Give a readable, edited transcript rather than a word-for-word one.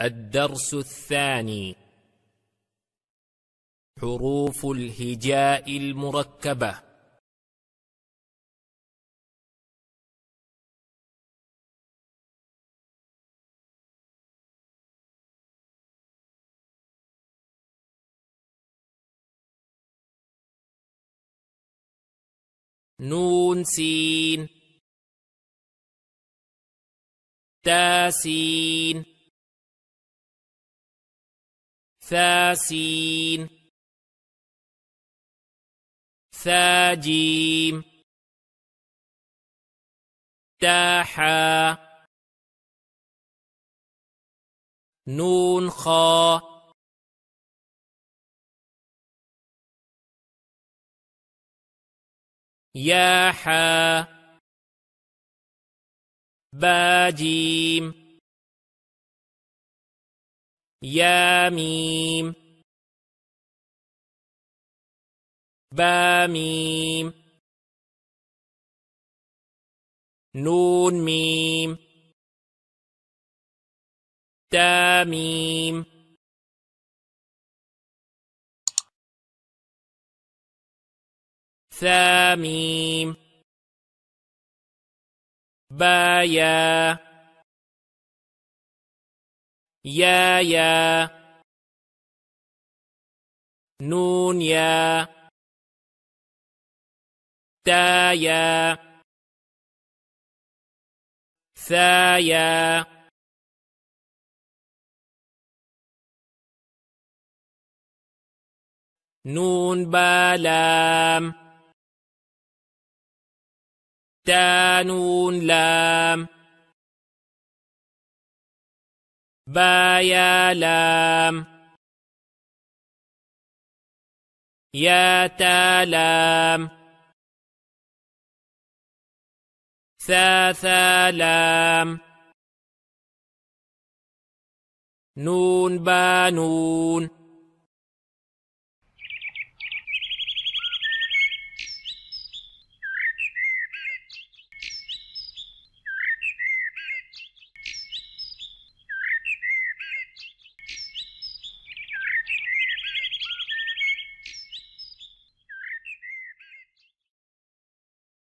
الدرس الثاني: حروف الهجاء المركبة. نون سين تا سين ثا سين ثا جيم تا حا نون خا يا حا با جيم يا ميم با ميم نون ميم تا ميم ثا ميم با يا يا نون يا تا يا ثا يا نون با لام تا نون لام با يا لام يا تا لام ثا لام نون با نون